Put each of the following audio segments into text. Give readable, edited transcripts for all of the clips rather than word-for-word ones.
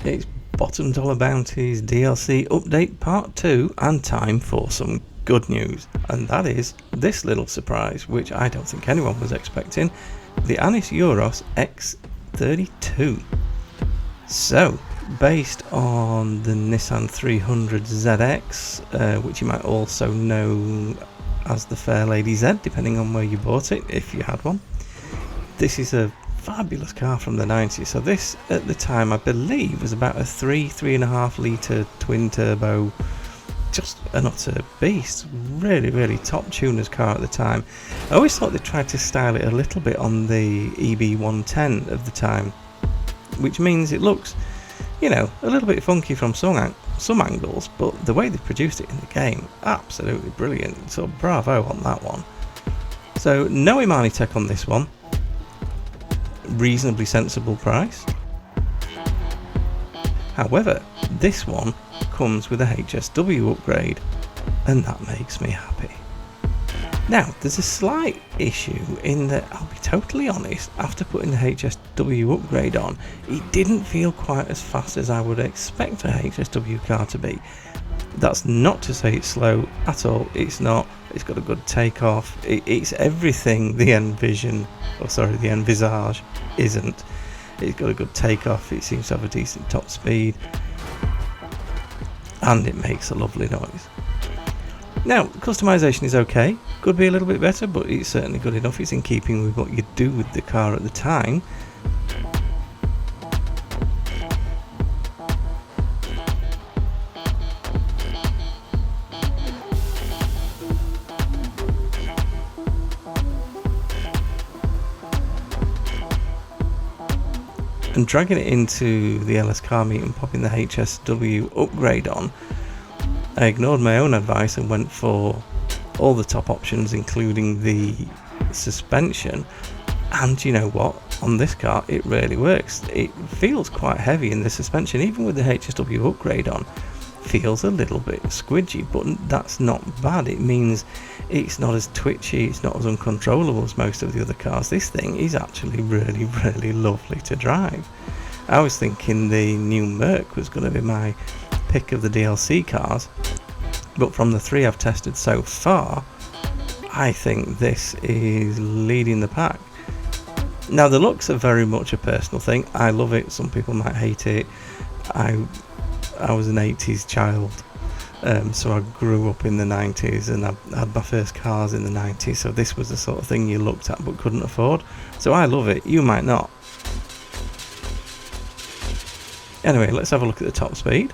It's Bottom Dollar Bounties DLC Update Part 2 and time for some good news. And that is this little surprise, which I don't think anyone was expecting. The Anis Euros X32. So, based on the Nissan 300 ZX, which you might also know as the Fairlady Z, depending on where you bought it, if you had one. This is a fabulous car from the 90s. So this, at the time, I believe, was about a 3.5 litre twin turbo, just an utter beast. Really top tuners car at the time. I always thought they tried to style it a little bit on the EB110 of the time, which means it looks, you know, a little bit funky from some angles, but the way they produced it in the game, absolutely brilliant. So bravo on that one. So no Imani tech on this one. Reasonably sensible price. However, this one comes with a HSW upgrade, and that makes me happy. Now, there's a slight issue in that, I'll be totally honest, after putting the HSW upgrade on, it didn't feel quite as fast as I would expect a HSW car to be. That's not to say it's slow at all, it's not. It's got a good takeoff, it's everything the Envision, the Envisage isn't. It's got a good takeoff, it seems to have a decent top speed, and it makes a lovely noise. Now, customization is okay, could be a little bit better, but it's certainly good enough. It's in keeping with what you do with the car at the time. And dragging it into the LS car meet and popping the HSW upgrade on, I ignored my own advice and went for all the top options, including the suspension. And you know what? On this car, it really works. It feels quite heavy in the suspension, even with the HSW upgrade on. Feels a little bit squidgy, but that's not bad. It means it's not as twitchy, it's not as uncontrollable as most of the other cars. This thing is actually really lovely to drive. I was thinking the new Merc was going to be my pick of the DLC cars, but from the three I've tested so far, I think this is leading the pack. Now, the looks are very much a personal thing. I love it, some people might hate it. I was an 80s child, so I grew up in the 90s, and I had my first cars in the 90s, so this was the sort of thing you looked at but couldn't afford. So I love it, you might not. Anyway, let's have a look at the top speed.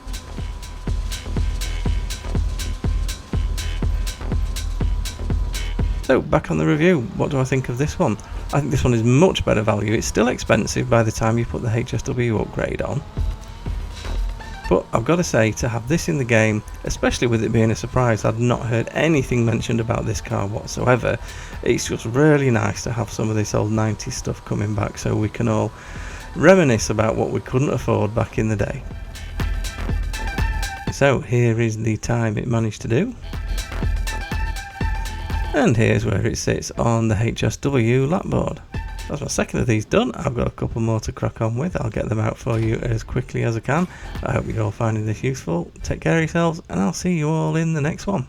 So, back on the review, what do I think of this one? I think this one is much better value. It's still expensive by the time you put the HSW upgrade on. But I've got to say, to have this in the game, especially with it being a surprise, I'd not heard anything mentioned about this car whatsoever. It's just really nice to have some of this old 90s stuff coming back, so we can all reminisce about what we couldn't afford back in the day. So here is the time it managed to do. And here's where it sits on the HSW lapboard. That's my second of these done. I've got a couple more to crack on with. I'll get them out for you as quickly as I can. I hope you're all finding this useful. Take care of yourselves, and I'll see you all in the next one.